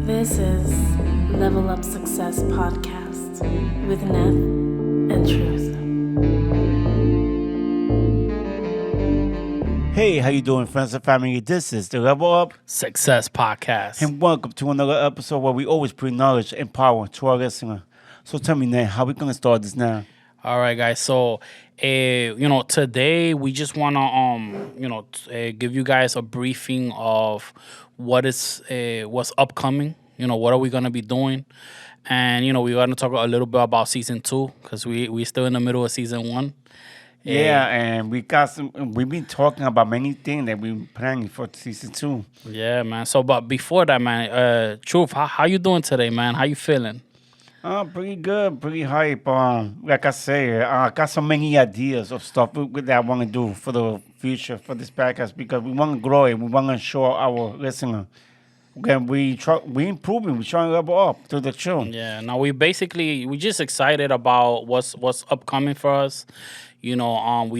This is Level Up Success Podcast with Neth and Truth. Hey, how you doing, friends and family? This is the Level Up Success Podcast. and welcome to another episode where we always bring knowledge and power to our listener. So tell me, Nate, how we gonna start this now? All right, guys. So, today we just wanna, give you guys a briefing of what's upcoming. What are we gonna be doing? And we're gonna talk a little bit about season 2 because we still in the middle of season 1. Yeah, and we've been talking about many things that we're planning for season 2. Yeah, man. So, but before that, man, Truth, how you doing today, man? How you feeling? Pretty good, pretty hype. Like I say, I got so many ideas of stuff that I want to do for the future for this podcast because we want to grow it. We want to show our listener. Again, we improving. We trying to level up to the show. Yeah. Now we just excited about what's upcoming for us. We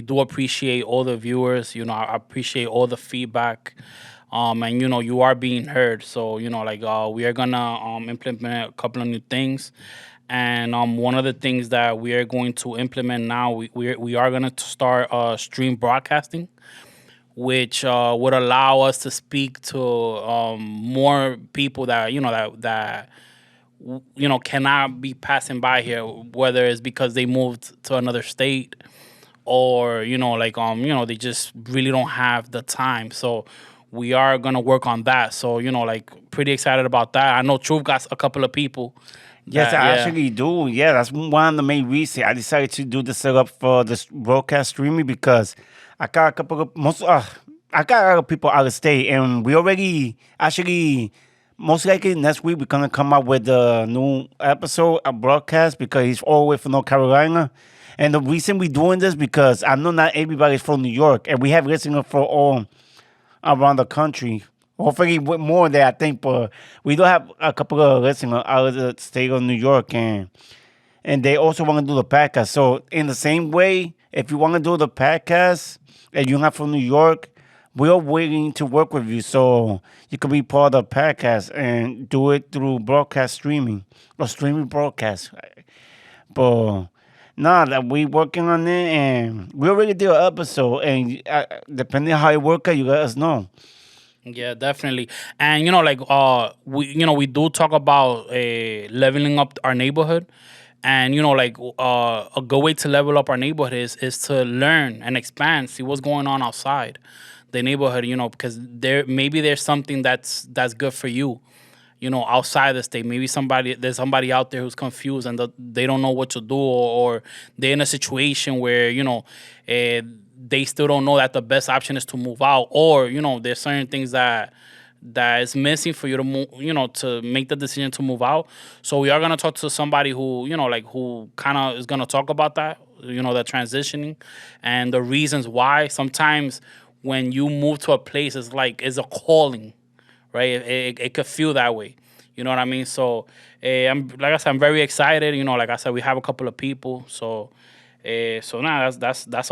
do appreciate all the viewers. I appreciate all the feedback. And you are being heard. So we are gonna implement a couple of new things, and one of the things that we are going to implement now, we are gonna start stream broadcasting, which would allow us to speak to more people that cannot be passing by here, whether it's because they moved to another state or they just really don't have the time. So we are going to work on that. So, pretty excited about that. I know Truth got a couple of people. Yes, I actually do. Yeah, that's one of the main reasons I decided to do the setup for this broadcast streaming because I got a couple of I got other people out of state, and we already actually most likely next week we're gonna come out with a new episode of broadcast because he's all the way from North Carolina. And the reason we're doing this because I know not everybody's from New York, and we have listeners for all around the country. Hopefully with more than I think, but we do have a couple of listeners out of the state of New York, and they also want to do the podcast. So in the same way, if you want to do the podcast and you're not from New York, we're willing to work with you so you can be part of the podcast and do it through broadcast streaming or streaming broadcast. But that we working on it, and we already did an episode, and depending on how it works out, you let us know. Yeah, definitely. And we do talk about leveling up our neighborhood, and a good way to level up our neighborhood is to learn and expand, see what's going on outside the neighborhood. Because there's something that's good for you. Outside the state, maybe there's somebody out there who's confused and they don't know what to do, or they're in a situation where they still don't know that the best option is to move out, or there's certain things that is missing for you to move, to make the decision to move out. So we are gonna talk to somebody who who kind of is gonna talk about that, the transitioning and the reasons why. Sometimes when you move to a place, it's a calling. Right, it could feel that way. You know what I mean? So, I'm very excited. Like I said, we have a couple of people. So that's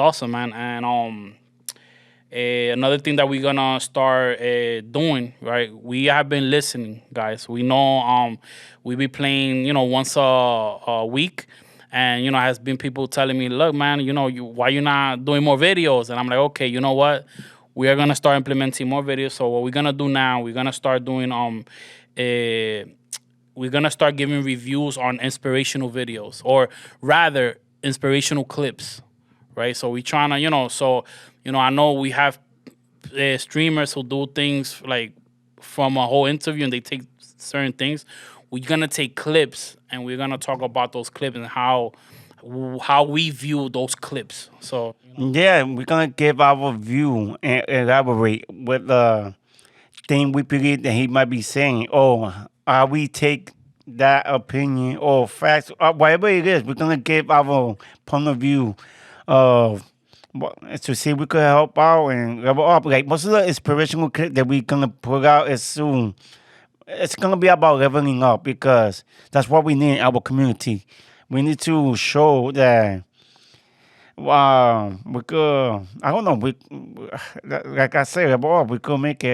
awesome, man. And another thing that we're gonna start doing, right? We have been listening, guys. We know we be playing, once a week. And, has been people telling me, look, man, why you not doing more videos? And I'm like, okay, you know what? We are gonna start implementing more videos. So what we're gonna do now, we're gonna start doing we're gonna start giving reviews on inspirational videos, or rather inspirational clips, right? So we trying to, I know we have streamers who do things like from a whole interview and they take certain things. We're gonna take clips and we're gonna talk about those clips and how we view those clips. So yeah, we're gonna give our view and elaborate with the thing we believe that he might be saying, or how we take that opinion or facts, or whatever it is. We're gonna give our point of view of to see if we could help out and level up. Like most of the inspirational clip that we're gonna put out is soon. It's gonna be about leveling up because that's what we need in our community. We need to show that we could, I don't know, like I said, we could make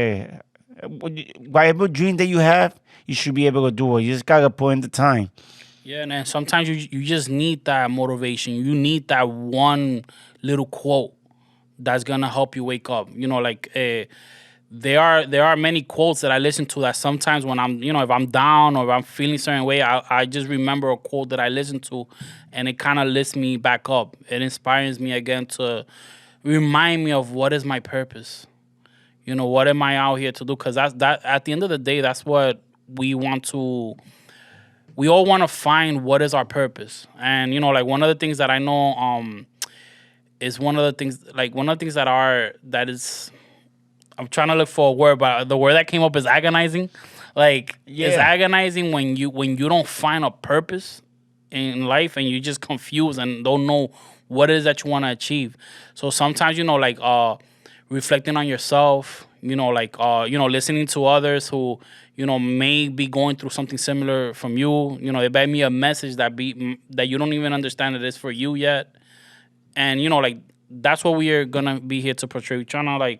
whatever dream that you have, you should be able to do it. You just gotta put in the time. Yeah, and then sometimes you just need that motivation. You need that one little quote that's gonna help you wake up. Like there are many quotes that I listen to that sometimes when I'm if I'm down or if I'm feeling a certain way, I just remember a quote that I listened to, and it kind of lifts me back up. It inspires me again to remind me of what is my purpose. What am I out here to do? Because that at the end of the day, that's what we want to. We all want to find what is our purpose, and like one of the things that I know is one of the things that is. I'm trying to look for a word, but the word that came up is agonizing. Like it's agonizing when you don't find a purpose in life and you're just confused and don't know what it is that you want to achieve. So sometimes reflecting on yourself, listening to others who may be going through something similar from you. They buy me a message that you don't even understand that it's for you yet, and that's what we are gonna be here to portray. We're trying to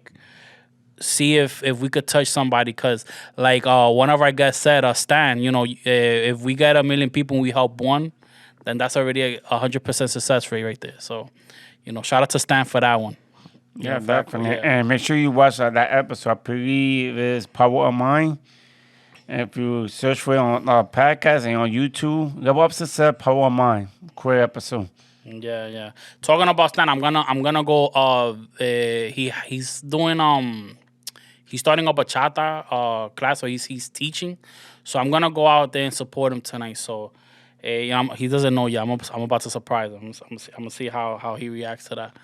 see if we could touch somebody, because one of our guests said, Stan, if we get 1 million people and we help one, then that's already a 100% success rate right there. So shout out to Stan for that one. Yeah, definitely. Yeah. And make sure you watch that episode. I believe it's Power of Mind. And if you search for it on podcast and on YouTube, Level Up Success, Power of Mind. Great episode. Yeah. Talking about Stan, I'm gonna go. He's doing He's starting up a chata class, so he's teaching. So I'm gonna go out there and support him tonight. So, he doesn't know yet. I'm about to surprise him. I'm gonna see how he reacts to that.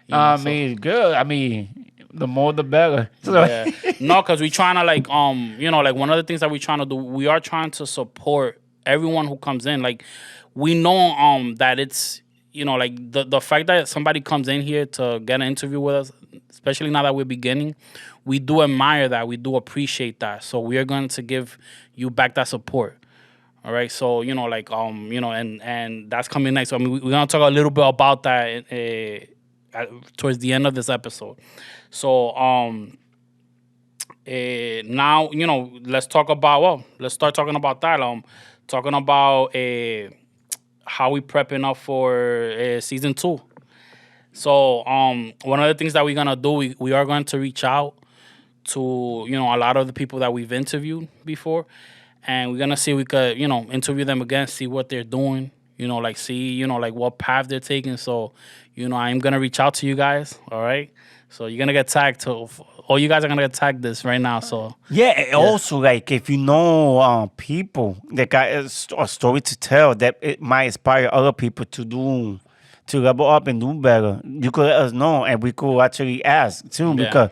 Good. I mean, the more the better. Yeah. No, because we're trying to one of the things that we're trying to do. We are trying to support everyone who comes in. Like we know that it's the fact that somebody comes in here to get an interview with us, especially now that we're beginning, we do admire that. We do appreciate that. So we are going to give you back that support. All right. So, and that's coming next. So, I mean, we're going to talk a little bit about that towards the end of this episode. So, now, let's start talking about that. Talking about how we prepping up for season 2. So, one of the things that we're going to do, we are going to reach out to, a lot of the people that we've interviewed before. And we're going to see if we could, interview them again, see what they're doing, see, what path they're taking. So, I'm going to reach out to you guys, all right? So you're going to get tagged. All you guys are going to get tagged this right now, so. Yeah, also, if you know people that got a story to tell that it might inspire other people to level up and do better, you could let us know, and we could actually ask, too, because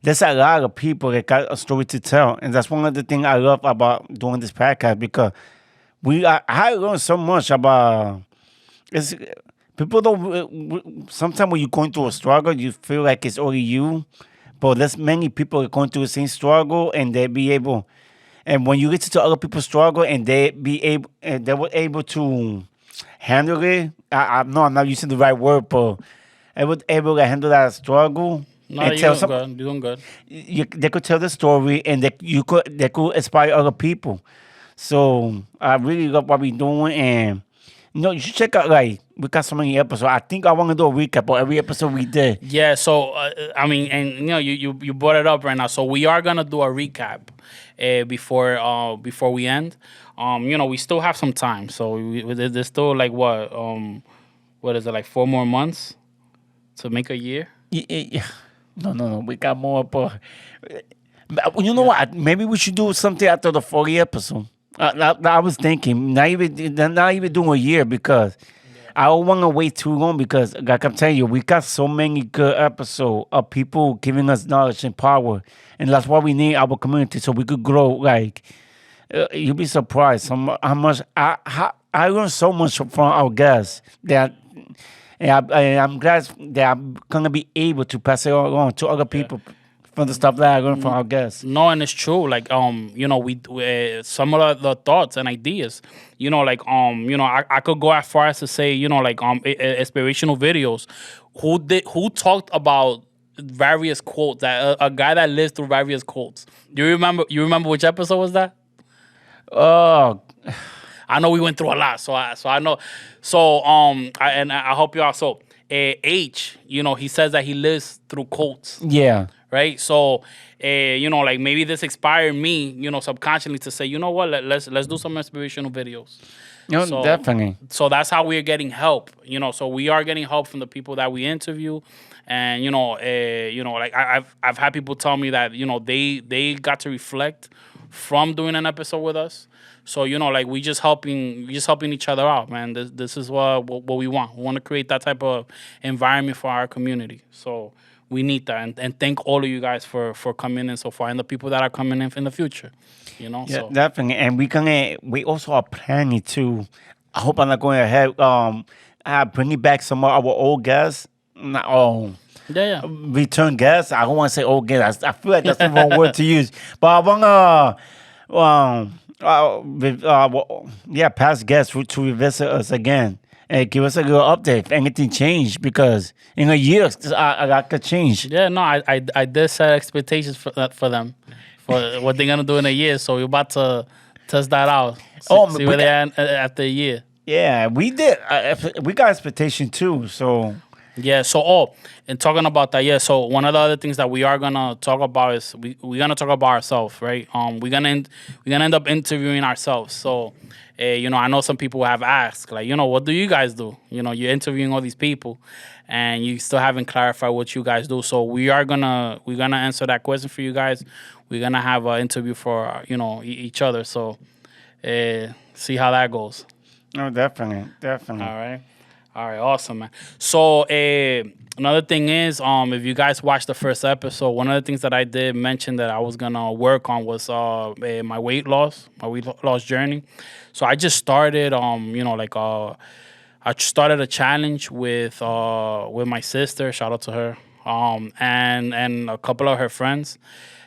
there's a lot of people that got a story to tell. And that's one of the things I love about doing this podcast, because I learned so much about people don't. Sometimes when you're going through a struggle, you feel like it's only you. But there's many people that are going through the same struggle, and they be able. And when you listen to other people's struggle, and they were able to handle it. I'm not using the right word, but they were able to handle that struggle. No, you're doing good. They could tell the story, and they could inspire other people. So I really love what we're doing, and you should check out. We got so many episodes. I think I want to do a recap of every episode we did. Yeah. So I mean, and you brought it up right now. So we are gonna do a recap before we end. We still have some time. So there's still what is it, 4 more months to make a year? Yeah. No. We got more, but you know what? Maybe we should do something after the 40 episode. I was thinking, not even doing a year, because I don't want to wait too long, because like I'm telling you, we got so many good episodes of people giving us knowledge and power, and that's why we need our community, so we could grow. You'll be surprised how much I learned so much from our guests that. And I'm glad that I'm gonna be able to pass it on to other people from the stuff that I learned from our guests. No, and it's true. We some of the thoughts and ideas. I could go as far as to say, inspirational videos. Who talked about various quotes? That a guy that lives through various quotes. Do you remember? You remember which episode was that? Oh, I know we went through a lot, so I know. So I help you out. So H, he says that he lives through quotes, yeah. right? So like maybe this inspired me, subconsciously to say, you know what, let's do some inspirational videos. No, So, definitely. So that's how we're getting help. So we are getting help from the people that we interview, and like I've had people tell me that they got to reflect from doing an episode with us. So like we just helping each other out, man. This is what we want. We want to create that type of environment for our community. So we need that, and thank all of you guys for coming in so far, and the people that are coming in the future. Yeah, So definitely. And we also are planning to. I hope I'm not going ahead. Bringing back some of our old guests. Not all. yeah. Return guests. I don't want to say old guests. I feel like that's the wrong word to use. But I want past guests to revisit us again and give us a little update if anything changed, because in a year a lot could change. Yeah, no, I did set expectations for them, for what they're gonna do in a year. So we're about to test that out. See where they are after a year. Yeah, we did. We got expectation too. So Yeah. So and talking about that, yeah. So one of the other things that we are gonna talk about is we're gonna talk about ourselves, right? We're gonna end up interviewing ourselves. So, I know some people have asked, like, what do you guys do? You're interviewing all these people, and you still haven't clarified what you guys do. So we're gonna answer that question for you guys. We're gonna have an interview for each other. So, see how that goes. no, definitely. All right, awesome, man. So another thing is, if you guys watched the first episode, one of the things that I did mention that I was gonna work on was my weight loss journey. So I just started, I started a challenge with my sister. Shout out to her, and a couple of her friends.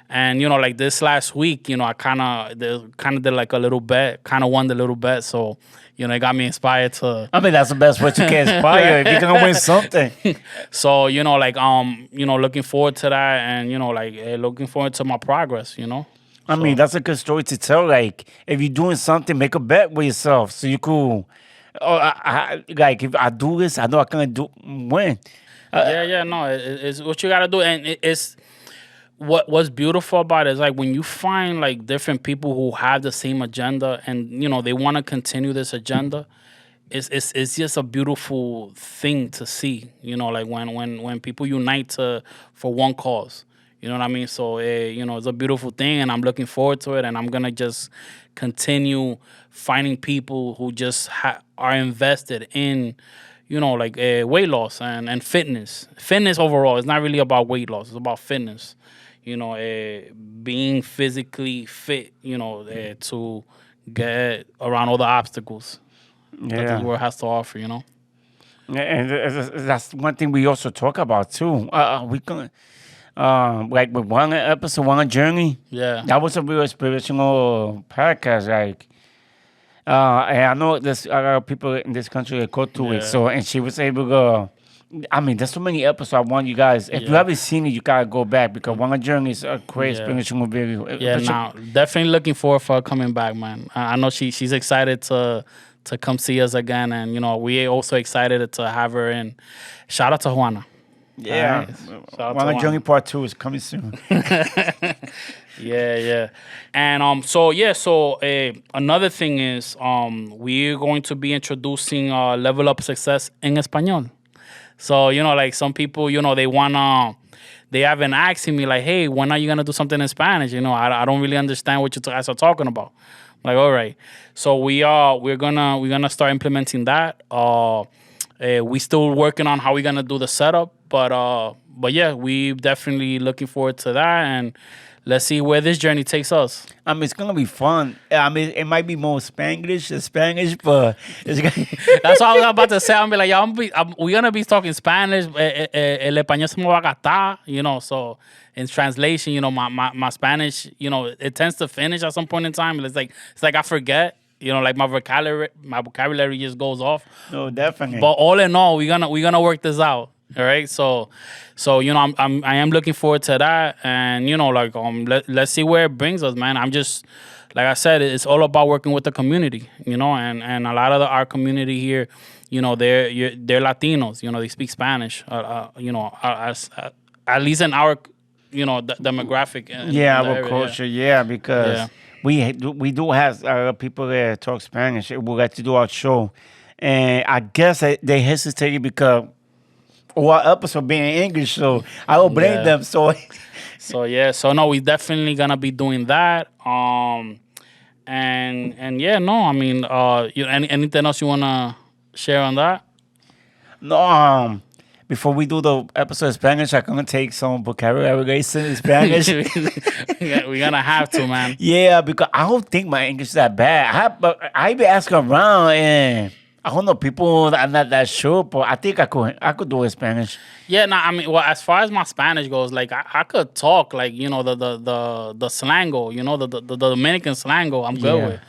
And like this last week, I kind of did like a little bet, kind of won the little bet. So it got me inspired to. I mean, that's the best way to get inspired if you're gonna win something. So looking forward to that, and looking forward to my progress. I mean, that's a good story to tell. Like, if you're doing something, make a bet with yourself so you could. Like, if I do this, I know I can win. No, it's what you gotta do, and it's. What's beautiful about it is like when you find like different people who have the same agenda, and they want to continue this agenda. It's just a beautiful thing to see. Like when people unite for one cause. You know what I mean? So it's a beautiful thing, and I'm looking forward to it, and I'm gonna just continue finding people who just are invested in weight loss and fitness. Fitness overall. It's not really about weight loss. It's about fitness. Being physically fit, to get around all the obstacles that the world has to offer, Yeah, and that's one thing we also talk about too. We can, like with one episode, one journey. Yeah, that was a real inspirational podcast. Like, and I know there's a lot of people in this country that go through it. So, and she was able to. I mean, there's so many episodes I want you guys. If you haven't seen it, you gotta go back, because One Journey is a great inspirational video. Yeah, now definitely looking forward for her coming back, man. I know she's excited to come see us again, and we also excited to have her in. Shout out to Juana. Yeah, One Journey Part 2 is coming soon. Yeah. And so another thing is we're going to be introducing Level Up Success in Español. So, like some people, they haven't asked me like, hey, when are you going to do something in Spanish? I don't really understand what you guys are talking about. I'm like, all right. So we're gonna start implementing that. We still working on how we're going to do the setup, but yeah, we definitely looking forward to that, and let's see where this journey takes us. I mean, it's gonna be fun. I mean, it might be more Spanglish than Spanish, but it's that's what I was about to say. I'm be like, we're gonna be talking Spanish. El español se me va a gastar, So in translation, my Spanish, it tends to finish at some point in time. It's like I forget. Like my vocabulary just goes off. No, definitely. But all in all, we're gonna work this out. All right, so I am looking forward to that, and like let's see where it brings us, man. I'm just like I said, it's all about working with the community, and a lot of our community here, they're Latinos, they speak Spanish, at least in our demographic in Yeah, the our area. culture, yeah, Yeah. because we do have people that talk Spanish. We like to do our show, and I guess they hesitated because our episode being English, so I don't blame Yeah. them. So So yeah, so no, we definitely gonna be doing that. And yeah, no, I mean, anything else you wanna share on that? no, before we do the episode in Spanish, I'm gonna take some vocabulary lesson in Spanish. We're gonna have to, man. Yeah, because I don't think my English is that bad. I be asking around, and I don't know, people are not that sure, but I think I could do it in Spanish. Yeah, no, I mean, well, as far as my Spanish goes, like I could talk like the slango, the Dominican slango, I'm good Yeah. with.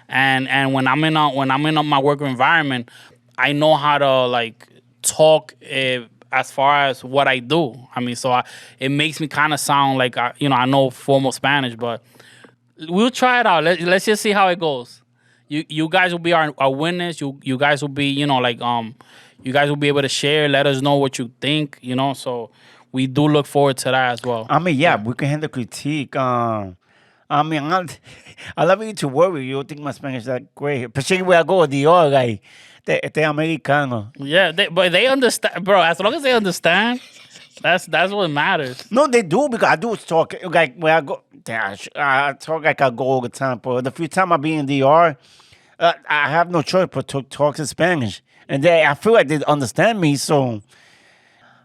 And when I'm in my work environment, I know how to like talk as far as what I do. I mean, it makes me kind of sound like I know formal Spanish, but we'll try it out. Let's just see how it goes. You guys will be our witness. You guys will be you guys will be able to share. Let us know what you think. So we do look forward to that as well. I mean, yeah, we can handle critique. I mean, I love you to worry. You don't think my Spanish is that great. Especially when I go to Dior, like, te americano. Yeah, but they understand, bro. As long as they understand, that's what matters. No, they do because I do talk like when I go. I talk like I go all the time. But the few time I be in DR, I have no choice but to talk in Spanish, and I feel like they understand me. So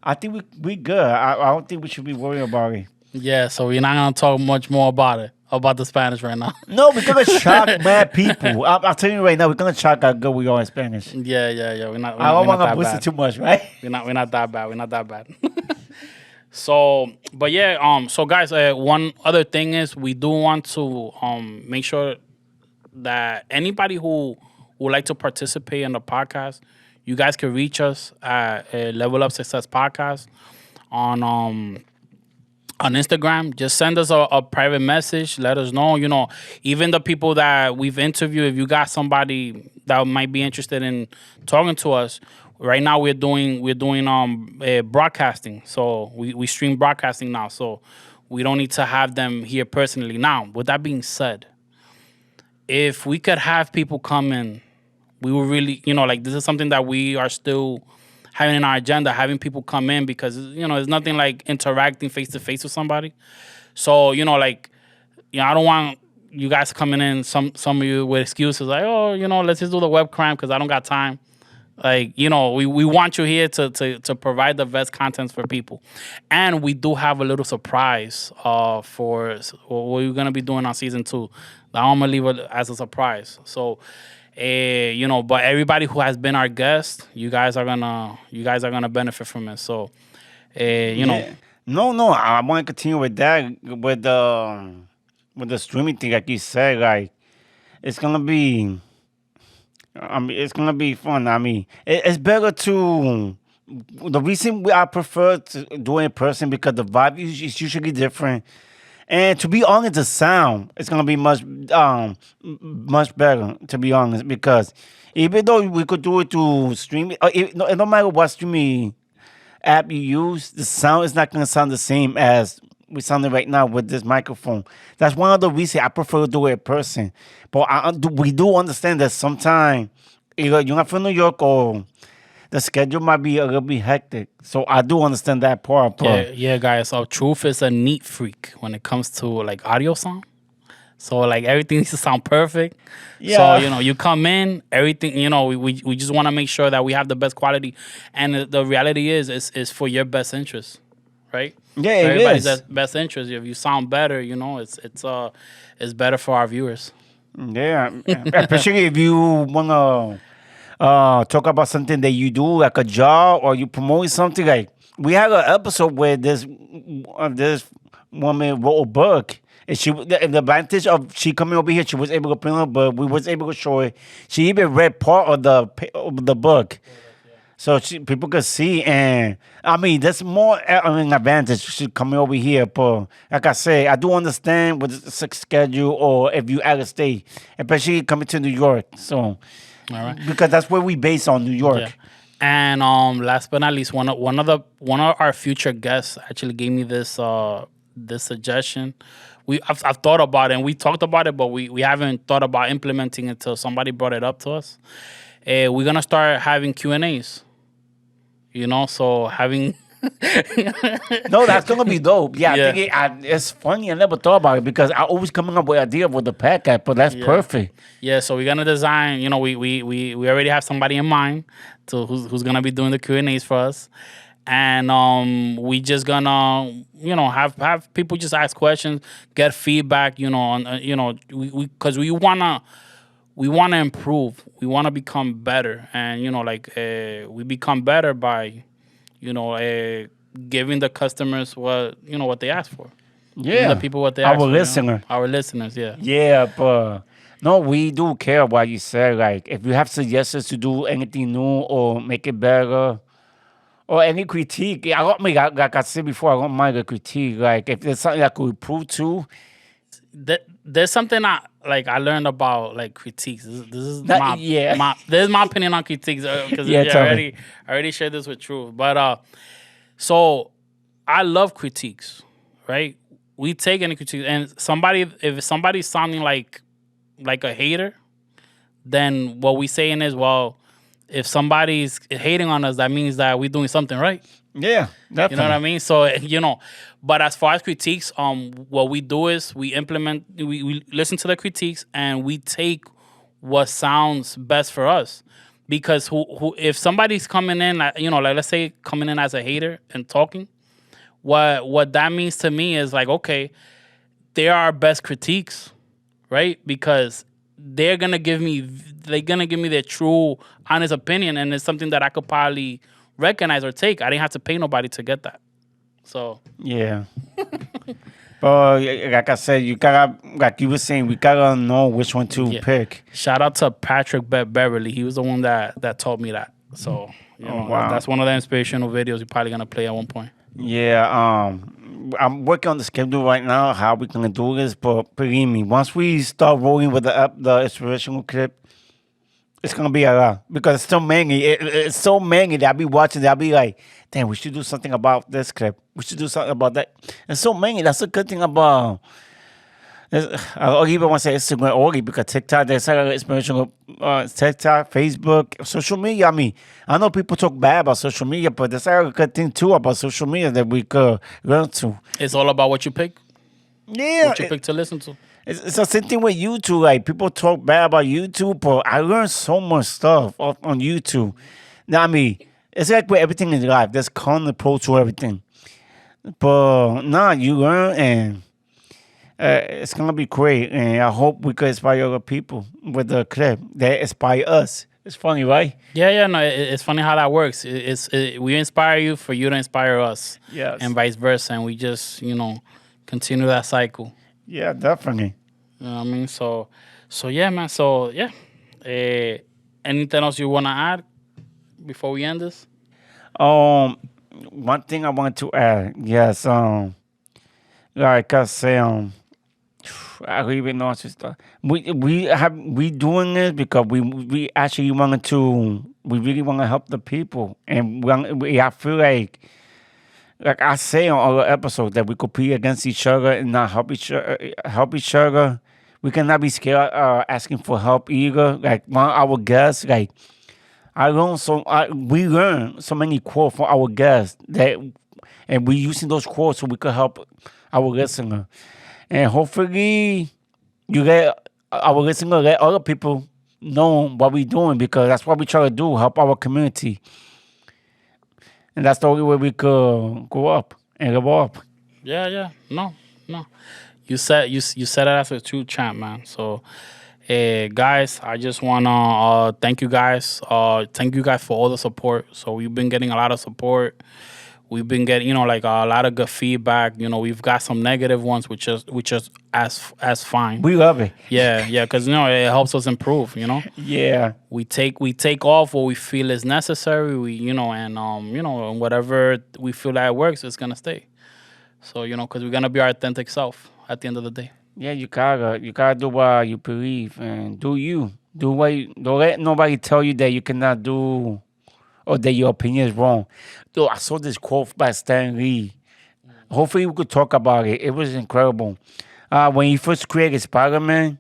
I think we good. I don't think we should be worried about it. Yeah, so we're not gonna talk much more about the Spanish right now. No, we're gonna shock mad people. I'm telling you right now, we're gonna shock how good we are in Spanish. Yeah. We're not. I don't we're not want to that boost bad. it too much, right? We're not that bad. We're not that bad. So, but yeah. So guys, one other thing is we do want to make sure that anybody who would like to participate in the podcast, you guys can reach us at Level Up Success Podcast on Instagram. Just send us a private message. Let us know. Even the people that we've interviewed, if you got somebody that might be interested in talking to us, right now we're doing broadcasting. So we stream broadcasting now. So we don't need to have them here personally. Now, with that being said, if we could have people come in, we will really, this is something that we are still having in our agenda, having people come in because, there's nothing like interacting face to face with somebody. So, I don't want you guys coming in, some of you with excuses like, oh, let's just do the webcam because I don't got time. Like, we want you here to provide the best contents for people. And we do have a little surprise for what we're going to be doing on season 2. I'm going to leave it as a surprise. So, but everybody who has been our guest, you guys are gonna benefit from it. So, Yeah. No, I want to continue with that with the streaming thing, like you said. Like, it's gonna be. I mean, it's gonna be fun. I mean, it's better to. The reason I prefer to do it in person because the vibe is usually different. And to be honest, the sound is gonna be much better. To be honest, because even though we could do it to streaming, no matter what streaming app you use, the sound is not gonna sound the same as we sounding right now with this microphone. That's one of the reasons I prefer to do it in person. But we do understand that sometimes either you're not from New York or the schedule might be a little bit hectic. So I do understand that part. But yeah, guys. So Truth is a neat freak when it comes to like audio sound. So like everything needs to sound perfect. Yeah. So you come in, everything. We just want to make sure that we have the best quality, and the reality is for your best interest, right? Yeah, For it everybody's is. best interest. If you sound better, it's better for our viewers. Yeah, especially if you wanna talk about something that you do, like a job, or you promote something. Like we had an episode where this woman wrote a book, and the advantage of she coming over here, she was able to print a book. We was able to show it. She even read part of the book. so people could see. And I mean, there's more an advantage coming over here. But like I say, I do understand with the schedule or if you out of state, especially coming to New York. So, All right. because that's where we base on New York. Yeah. And last but not least, one of our future guests actually gave me this suggestion. I've thought about it and we talked about it, but we haven't thought about implementing it until somebody brought it up to us. We're gonna start having Q&As. So having. No, that's gonna be dope. Yeah, Yeah. I think it's funny. I never thought about it because I always coming up with idea with the podcast, but that's perfect. Yeah, so we're gonna design. We already have somebody in mind who's gonna be doing the Q&As for us, and we just gonna have people just ask questions, get feedback. Because we wanna improve, we wanna become better, and we become better by giving the customers what they ask for. Yeah, Giving the people what they ask our for. listener. Our listeners, yeah. Yeah, but no, we do care what you said. Like, if you have suggestions to do anything new or make it better, or any critique, like I said before, I don't mind the critique. Like, if there's something I could improve to, There's something I learned about critiques. This is That- yeah. this is my opinion on critiques because Yeah, tell I me. already shared this with Truth. But so I love critiques, right? We take any critiques, and if somebody's sounding like a hater, then what we saying is, well, if somebody's hating on us, that means that we're doing something right. yeah, definitely. You know what I mean? So but as far as critiques, what we do is we implement, we listen to the critiques and we take what sounds best for us. Because if somebody's coming in, let's say coming in as a hater and talking, what that means to me is okay, they are our best critiques, right? Because they're gonna give me their true, honest opinion, and it's something that I could probably recognize or take. I didn't have to pay nobody to get that. So Yeah. But like I said, you gotta, like you were saying, we gotta know which one to pick. shout out to Patrick Beverly. He was the one that taught me that. So wow. that's one of the inspirational videos you're probably gonna play at one point. Yeah, I'm working on the schedule right now, how we gonna do this, but believe me, once we start rolling with the inspirational clip, it's gonna be a lot because it's so many. It's so many that I'll be watching. That I'll be like, damn, we should do something about this clip. We should do something about that. And so many. That's a good thing about. I even want to say Instagram only because TikTok, there's like inspirational TikTok, Facebook, social media. I mean, I know people talk bad about social media, but there's like a good thing too about social media that we could learn to. It's all about what you pick. Yeah, What you pick to listen to. it's the same thing with YouTube. Like, people talk bad about YouTube, but I learned so much stuff on YouTube. Now, I mean, it's like with everything in life. There's con and pro to everything. But you learn, and it's gonna be great. And I hope we could inspire other people with the clip that inspire us. It's funny, right? Yeah, no, it's funny how that works. We inspire you for you to inspire us. Yes. And vice versa, and we just continue that cycle. Yeah, definitely. You know what I mean? So yeah, man. So yeah. Anything else you want to add before we end this? One thing I want to add, yes, like I say, I don't even know how to start. We doing this because we actually we really want to help the people, and I feel like I say on other episodes that we compete against each other and not help each other. We cannot be scared asking for help either. Like one of our guests, like we learn so many quotes from our guests and we using those quotes so we could help our listener. And hopefully you let our listener let other people know what we're doing, because that's what we try to do, help our community. And that's the only way we could go up and live up. Yeah. No. You said it as a true champ, man. So, guys, I just wanna thank you guys. Thank you guys for all the support. So we've been getting a lot of support. we've been getting, like a lot of good feedback. We've got some negative ones, which is as fine. We love it. Yeah, because it helps us improve. Yeah. We take off what we feel is necessary. And whatever we feel that works, it's gonna stay. So because we're gonna be our authentic self at the end of the day. Yeah, you gotta do what you believe and do you. Don't let nobody tell you that you cannot do or that your opinion is wrong. Dude, I saw this quote by Stan Lee. Hopefully we could talk about it. It was incredible. When he first created Spider-Man,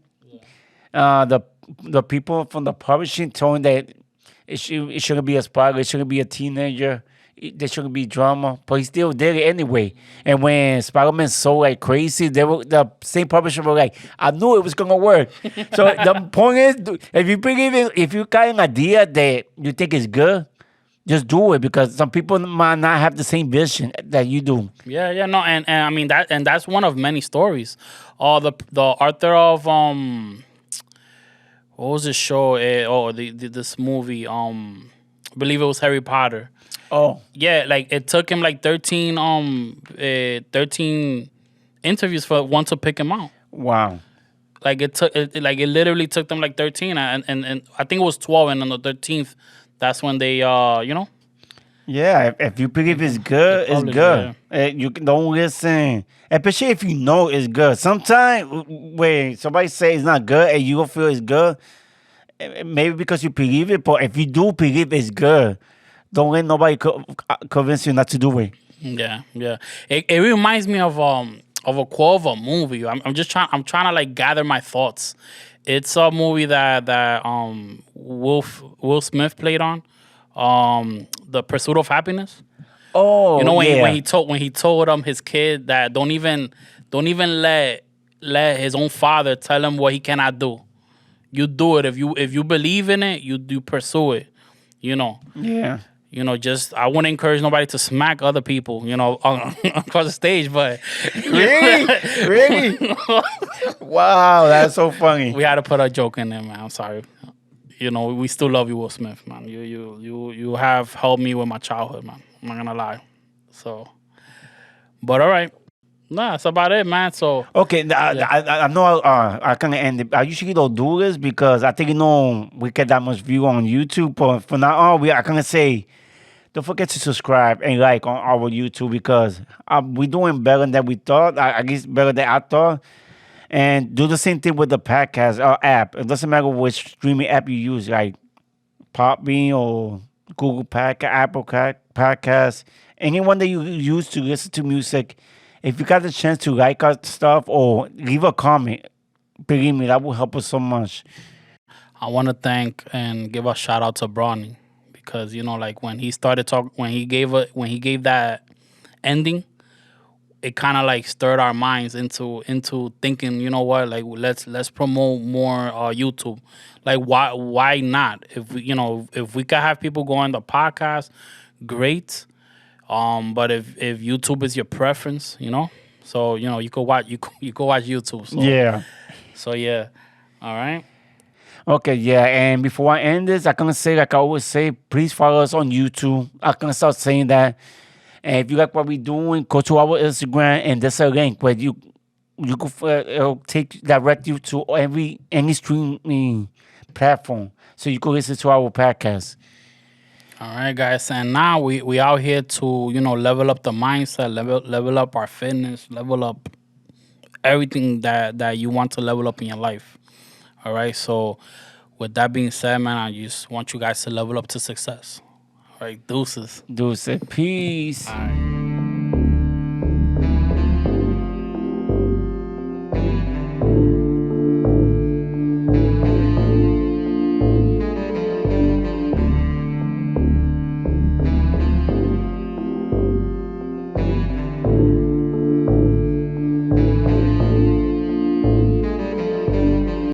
the people from the publishing told him that it shouldn't be a spider, it shouldn't be a teenager, there shouldn't be drama, but he still did it anyway. And when Spider-Man sold like crazy, the same publisher were like, I knew it was gonna work. So the point is, if you got an idea that you think is good, just do it, because some people might not have the same vision that you do. Yeah, no, and I mean that's one of many stories. The author of what was this show? This movie. I believe it was Harry Potter. Oh, Yeah, like it took him like 13 interviews for one to pick him out. wow. Like it literally took them like 13, and I think it was 12, and on the 13th, that's when they Yeah, if you believe it's good, it's publish, good. You don't listen, especially if you know it's good. Sometimes when somebody say it's not good and you don't feel it's good, maybe because you believe it. But if you do believe it's good, don't let nobody convince you not to do it. Yeah. It reminds me of a quote of a movie. I'm trying to like gather my thoughts. It's a movie that Will Smith played on. The Pursuit of Happiness. Oh, when he told his kid that don't even let his own father tell him what he cannot do. You do it if you believe in it. You do pursue it. Yeah. Just I wouldn't encourage nobody to smack other people, across the stage. But Really? Wow, that's so funny. we had to put a joke in there, man. I'm sorry. We still love you, Will Smith, man. You have helped me with my childhood, man. I'm not gonna lie. So, but all right. Nah, that's about it, man. So Okay, I know I kind of end it. I usually don't do this because I think we get that much view on YouTube. But for now on, I kind of say, don't forget to subscribe and like on our YouTube, because we're doing better than we thought. I guess better than I thought. And do the same thing with the podcast app. It doesn't matter which streaming app you use, like Podbean or Google Podcast, Apple Podcast, anyone that you use to listen to music. If you got the chance to like our stuff or leave a comment, believe me, that will help us so much. I want to thank and give a shout out to Bronny, because like when he started when he gave that ending, it kind of like stirred our minds into thinking, what, like let's promote more YouTube. Like why not? If we could have people go on the podcast, great. But if YouTube is your preference, so you could watch YouTube. So, Yeah. So yeah, all right. Okay, yeah. And before I end this, I'm gonna say, like I always say, please follow us on YouTube. I'm gonna start saying that. And if you like what we're doing, go to our Instagram, and there's a link where you can it'll direct you to any streaming platform, so you can listen to our podcast. All right, guys, and now we out here to level up the mindset, level up our fitness, level up everything that you want to level up in your life. All right, so with that being said, man, I just want you guys to level up to success. All right, deuces. Peace. All right.